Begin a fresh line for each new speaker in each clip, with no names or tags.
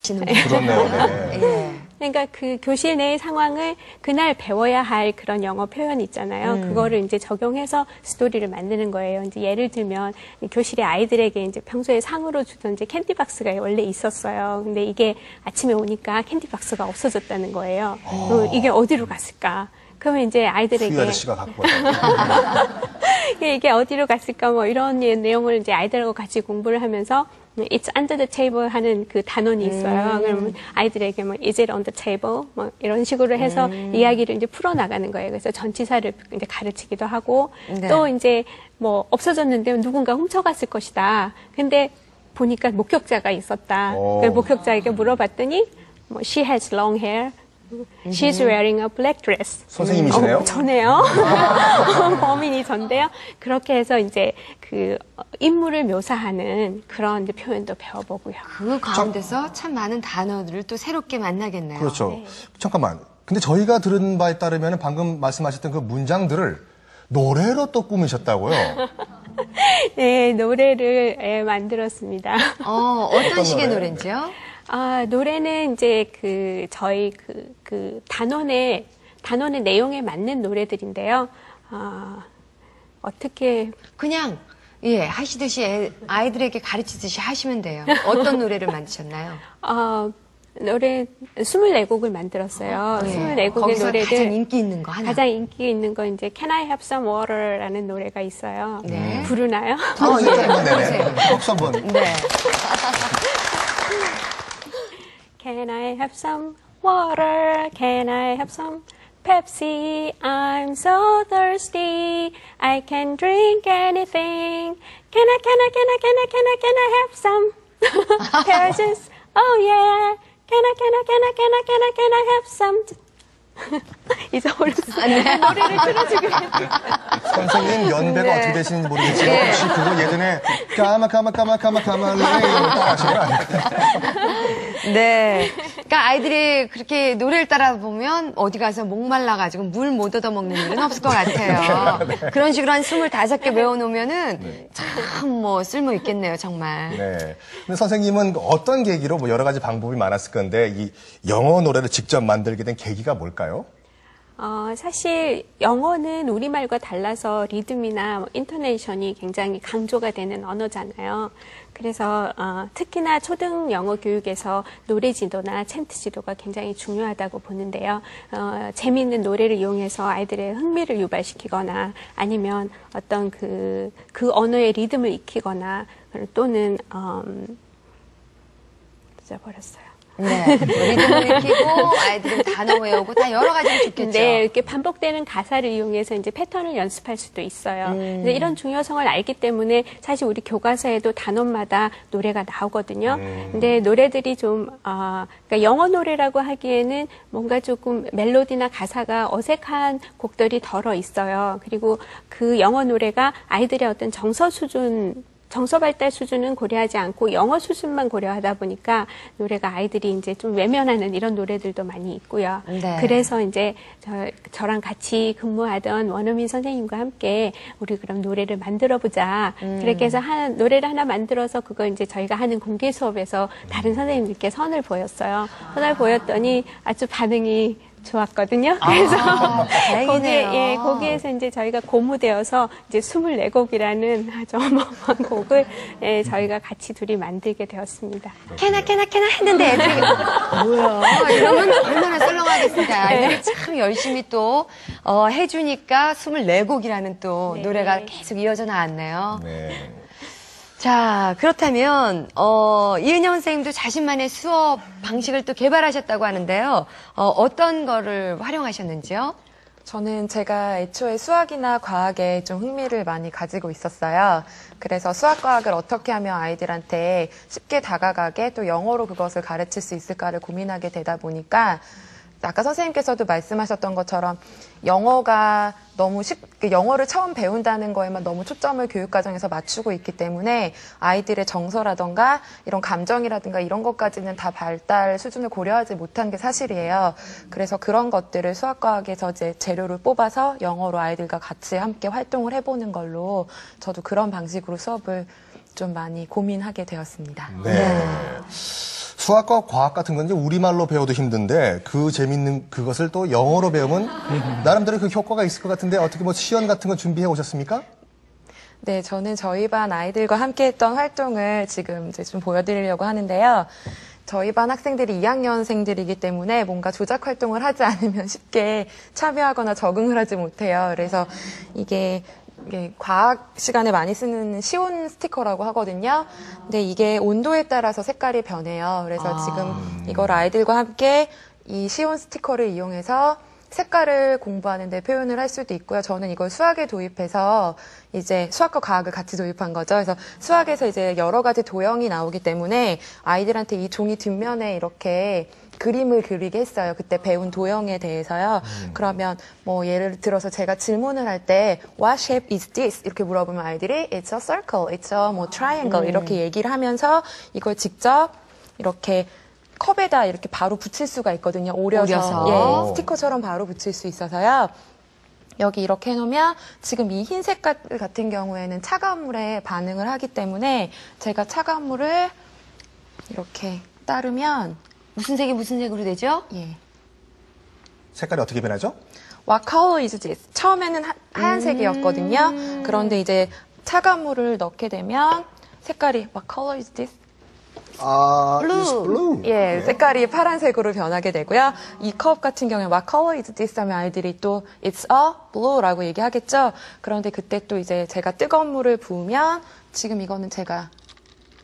그렇네요. 네.
예.
그러니까 그 교실 내의 상황을 그날 배워야 할 그런 영어 표현 있잖아요. 그거를 이제 적용해서 스토리를 만드는 거예요. 이제 예를 들면 교실에 아이들에게 이제 평소에 상으로 주던 이제 캔디박스가 원래 있었어요. 근데 이게 아침에 오니까 캔디박스가 없어졌다는 거예요. 이게 어디로 갔을까? 그러면 이제 아이들에게
수희 아저씨가 갖고 왔다.
이게 어디로 갔을까 뭐 이런 내용을 이제 아이들하고 같이 공부를 하면서 It's under the table 하는 그 단원이 있어요. 그러면 아이들에게 뭐 Is it on the table? 뭐 이런 식으로 해서 이야기를 이제 풀어 나가는 거예요. 그래서 전치사를 이제 가르치기도 하고
네.
또 이제 뭐 없어졌는데 누군가 훔쳐갔을 것이다. 근데 보니까 목격자가 있었다. 그래서 목격자에게 물어봤더니 뭐 She has long hair. She's wearing a black dress.
선생님이시네요?
저네요. 범인이 전데요. 그렇게 해서 이제 그 인물을 묘사하는 그런 이제 표현도 배워보고요.
그 가운데서 참 많은 단어들을 또 새롭게 만나겠네요.
그렇죠.
네.
잠깐만. 근데 저희가 들은 바에 따르면 방금 말씀하셨던 그 문장들을 노래로 또 꾸미셨다고요?
네, 노래를 만들었습니다.
어떤 식의 노래인지요?
노래는 이제 저희 단원의 내용에 맞는 노래들인데요. 어떻게.
그냥, 예, 하시듯이 아이들에게 가르치듯이 하시면 돼요. 어떤 노래를 만드셨나요?
노래 24곡을 만들었어요. 24곡의
거기서
노래를.
가장 인기 있는 거 하나.
가장 인기 있는 거 이제 Can I Have Some Water라는 노래가 있어요.
네.
부르나요?
네네. 박수 한번.
네.
Can I have some water? Can I have some Pepsi? I'm so thirsty. I can drink anything. Can I have some peaches? Oh yeah. Can I have some? 잊어버렸어요. 노래를 틀어주기로 했어요.
선생님 연배가 어떻게 되시는지 모르겠지만 혹시 그거 예전에 까마까마까마까마까마 이런 거 하시는 거 아니에요?
네. 그러니까 아이들이 그렇게 노래를 따라 보면 어디 가서 목말라가지고 물 못 얻어먹는 일은 없을 것 같아요. 그런 식으로 한 25개 외워놓으면은 참 뭐 쓸모 있겠네요, 정말.
네. 근데 선생님은 어떤 계기로 뭐 여러 가지 방법이 많았을 건데 이 영어 노래를 직접 만들게 된 계기가 뭘까요?
사실 영어는 우리말과 달라서 리듬이나 뭐 인토네이션이 굉장히 강조가 되는 언어잖아요. 그래서 특히나 초등 영어 교육에서 노래 지도나 챈트 지도가 굉장히 중요하다고 보는데요. 재미있는 노래를 이용해서 아이들의 흥미를 유발시키거나 아니면 어떤 그 언어의 리듬을 익히거나 또는 잊어버렸어요.
네. 리듬을 익히고 아이들은 단어 외우고 다 여러 가지로 좋겠죠.
네, 이렇게 반복되는 가사를 이용해서 이제 패턴을 연습할 수도 있어요. 근데 이런 중요성을 알기 때문에 사실 우리 교과서에도 단원마다 노래가 나오거든요. 근데 노래들이 좀, 그러니까 영어 노래라고 하기에는 뭔가 조금 멜로디나 가사가 어색한 곡들이 덜어 있어요. 그리고 그 영어 노래가 아이들의 어떤 정서 발달 수준은 고려하지 않고 영어 수준만 고려하다 보니까 노래가 아이들이 이제 좀 외면하는 이런 노래들도 많이 있고요.
네.
그래서 이제 저랑 같이 근무하던 원어민 선생님과 함께 우리 그럼 노래를 만들어 보자. 그렇게 해서 노래를 하나 만들어서 그걸 이제 저희가 하는 공개 수업에서 다른 선생님들께 선을 보였어요. 선을 보였더니 아주 반응이 좋았거든요. 그래서 거기에서 이제 저희가 고무되어서 이제 24곡이라는 아주 어마어마한 곡을 저희가 같이 둘이 만들게 되었습니다.
캐나 했는데 애들이 뭐야? 이러면 얼마나 썰렁하겠습니까? 아이들이 참 열심히 또 해주니까 24곡이라는 또 노래가 계속 이어져 나왔네요.
네.
자, 그렇다면 이은영 선생님도 자신만의 수업 방식을 또 개발하셨다고 하는데요. 어떤 거를 활용하셨는지요?
저는 제가 애초에 수학이나 과학에 좀 흥미를 많이 가지고 있었어요. 그래서 수학, 과학을 어떻게 하면 아이들한테 쉽게 다가가게 또 영어로 그것을 가르칠 수 있을까를 고민하게 되다 보니까 아까 선생님께서도 말씀하셨던 것처럼 영어가 너무 영어를 처음 배운다는 거에만 너무 초점을 교육과정에서 맞추고 있기 때문에 아이들의 정서라던가 이런 감정이라든가 이런 것까지는 다 발달 수준을 고려하지 못한 게 사실이에요. 그래서 그런 것들을 수학과학에서 이제 재료를 뽑아서 영어로 아이들과 같이 함께 활동을 해보는 걸로 저도 그런 방식으로 수업을 좀 많이 고민하게 되었습니다.
네. 수학과 과학 같은 건 이제 우리말로 배워도 힘든데 그 재밌는 그것을 또 영어로 배우면 나름대로 그 효과가 있을 것 같은데 어떻게 뭐 시연 같은 거 준비해 오셨습니까?
네, 저는 저희 반 아이들과 함께 했던 활동을 지금 이제 좀 보여드리려고 하는데요. 저희 반 학생들이 2학년생들이기 때문에 뭔가 조작 활동을 하지 않으면 쉽게 참여하거나 적응을 하지 못해요. 그래서 이게 과학 시간에 많이 쓰는 시온 스티커라고 하거든요. 근데 이게 온도에 따라서 색깔이 변해요. 그래서 지금 이걸 아이들과 함께 이 시온 스티커를 이용해서 색깔을 공부하는데 표현을 할 수도 있고요. 저는 이걸 수학에 도입해서 이제 수학과 과학을 같이 도입한 거죠. 그래서 수학에서 이제 여러 가지 도형이 나오기 때문에 아이들한테 이 종이 뒷면에 이렇게 그림을 그리게 했어요. 그때 배운 도형에 대해서요. 그러면 뭐 예를 들어서 제가 질문을 할 때 What shape is this? 이렇게 물어보면 아이들이 It's a circle, it's a 뭐 triangle 이렇게 얘기를 하면서 이걸 직접 이렇게 컵에다 이렇게 바로 붙일 수가 있거든요. 오려서. 예, 스티커처럼 바로 붙일 수 있어서요. 여기 이렇게 해놓으면 지금 이 흰 색깔 같은 경우에는 차가운 물에 반응을 하기 때문에 제가 차가운 물을 이렇게 따르면
무슨 색이 무슨 색으로 되죠?
예.
색깔이 어떻게 변하죠?
What color is this? 처음에는 하얀색이었거든요. 그런데 이제 차가운 물을 넣게 되면 색깔이 What color is this?
blue.
예, 색깔이 파란색으로 변하게 되고요. 이 컵 같은 경우에 What color is this? 하면 아이들이 또 It's a blue라고 얘기하겠죠. 그런데 그때 또 이제 제가 뜨거운 물을 부으면 지금 이거는 제가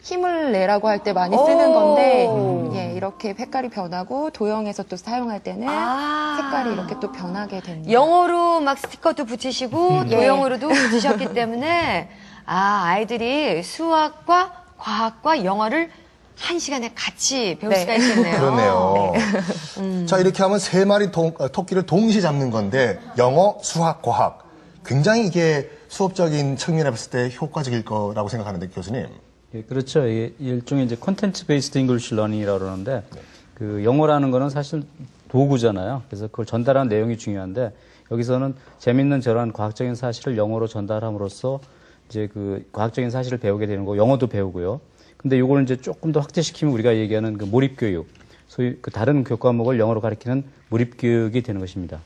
힘을 내라고 할 때 많이 쓰는 건데 예, 이렇게 색깔이 변하고 도형에서 또 사용할 때는 색깔이 이렇게 또 변하게 됩니다.
영어로 막 스티커도 붙이시고 도형으로도 붙이셨기 때문에 아이들이 수학과 과학과 영어를 한 시간에 같이 배울 수가 있겠네요.
그렇네요. 자, 이렇게 하면 세 마리 토끼를 동시에 잡는 건데 영어, 수학, 과학. 굉장히 이게 수업적인 측면에 봤을 때 효과적일 거라고 생각하는데 교수님.
예, 그렇죠. 이게 일종의 이제 콘텐츠 베이스드 잉글리시 러닝이라고 그러는데 그 영어라는 거는 사실 도구잖아요. 그래서 그걸 전달하는 내용이 중요한데 여기서는 재밌는 저런 과학적인 사실을 영어로 전달함으로써 이제 그 과학적인 사실을 배우게 되는 거, 영어도 배우고요. 근데 요거를 이제 조금 더 확대시키면 우리가 얘기하는 그 몰입교육, 소위 그 다른 교과목을 영어로 가르치는 몰입교육이 되는 것입니다.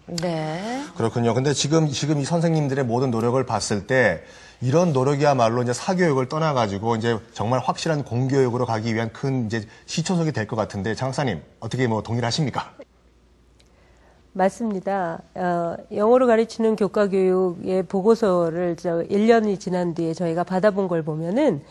네.
그렇군요. 근데 지금 이 선생님들의 모든 노력을 봤을 때 이런 노력이야말로 이제 사교육을 떠나가지고 이제 정말 확실한 공교육으로 가기 위한 큰 이제 시초석이 될 것 같은데 장 박사님 어떻게 뭐 동의를 하십니까?
맞습니다. 영어로 가르치는 교과교육의 보고서를 1년이 지난 뒤에 저희가 받아본 걸 보면은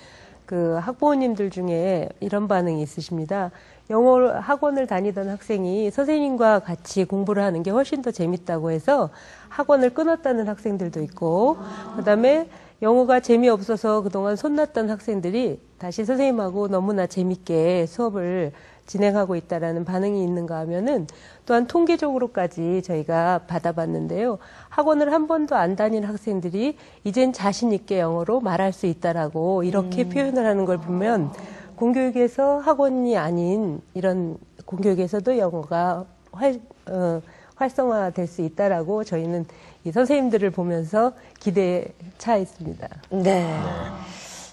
그 학부모님들 중에 이런 반응이 있으십니다. 영어 학원을 다니던 학생이 선생님과 같이 공부를 하는 게 훨씬 더 재밌다고 해서 학원을 끊었다는 학생들도 있고, 그다음에 영어가 재미없어서 그동안 손났던 학생들이 다시 선생님하고 너무나 재밌게 수업을 진행하고 있다라는 반응이 있는가 하면은 또한 통계적으로까지 저희가 받아봤는데요. 학원을 한 번도 안 다닌 학생들이 이젠 자신 있게 영어로 말할 수 있다라고 이렇게 표현을 하는 걸 보면 공교육에서 학원이 아닌 이런 공교육에서도 영어가 활성화될 수 있다라고 저희는 이 선생님들을 보면서 기대에 차 있습니다.
네.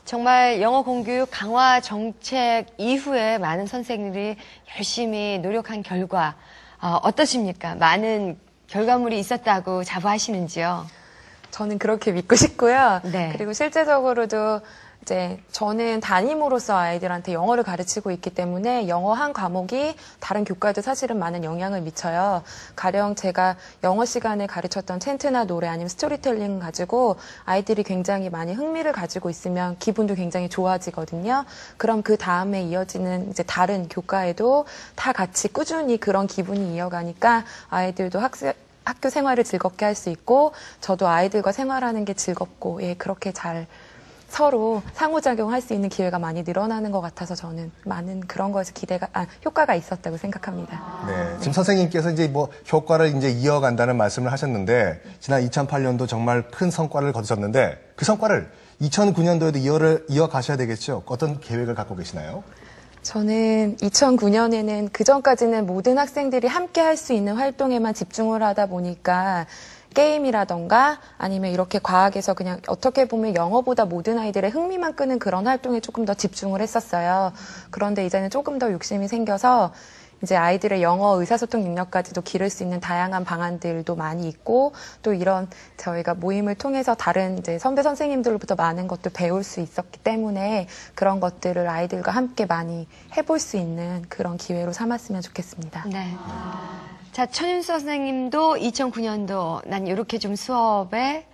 정말 영어 공교육 강화 정책 이후에 많은 선생님들이 열심히 노력한 결과 어떠십니까? 많은 결과물이 있었다고 자부하시는지요?
저는 그렇게 믿고 싶고요.
네.
그리고 실제적으로도 이제 저는 담임으로서 아이들한테 영어를 가르치고 있기 때문에 영어 한 과목이 다른 교과에도 사실은 많은 영향을 미쳐요. 가령 제가 영어 시간에 가르쳤던 챈트나 노래 아니면 스토리텔링 가지고 아이들이 굉장히 많이 흥미를 가지고 있으면 기분도 굉장히 좋아지거든요. 그럼 그 다음에 이어지는 이제 다른 교과에도 다 같이 꾸준히 그런 기분이 이어가니까 아이들도 학교 생활을 즐겁게 할 수 있고 저도 아이들과 생활하는 게 즐겁고 그렇게 잘 서로 상호작용할 수 있는 기회가 많이 늘어나는 것 같아서 저는 많은 그런 거에서 효과가 있었다고 생각합니다.
네. 지금 선생님께서 이제 뭐 효과를 이제 이어간다는 말씀을 하셨는데 지난 2008년도 정말 큰 성과를 거두셨는데 그 성과를 2009년도에도 이어가셔야 되겠죠? 어떤 계획을 갖고 계시나요?
저는 2009년에는 그전까지는 모든 학생들이 함께 할 수 있는 활동에만 집중을 하다 보니까 게임이라던가 아니면 이렇게 과학에서 그냥 어떻게 보면 영어보다 모든 아이들의 흥미만 끄는 그런 활동에 조금 더 집중을 했었어요. 그런데 이제는 조금 더 욕심이 생겨서 이제 아이들의 영어 의사소통 능력까지도 기를 수 있는 다양한 방안들도 많이 있고 또 이런 저희가 모임을 통해서 다른 이제 선배 선생님들로부터 많은 것도 배울 수 있었기 때문에 그런 것들을 아이들과 함께 많이 해볼 수 있는 그런 기회로 삼았으면 좋겠습니다.
네. 자, 천윤 선생님도 2009년도 난 이렇게 좀 수업에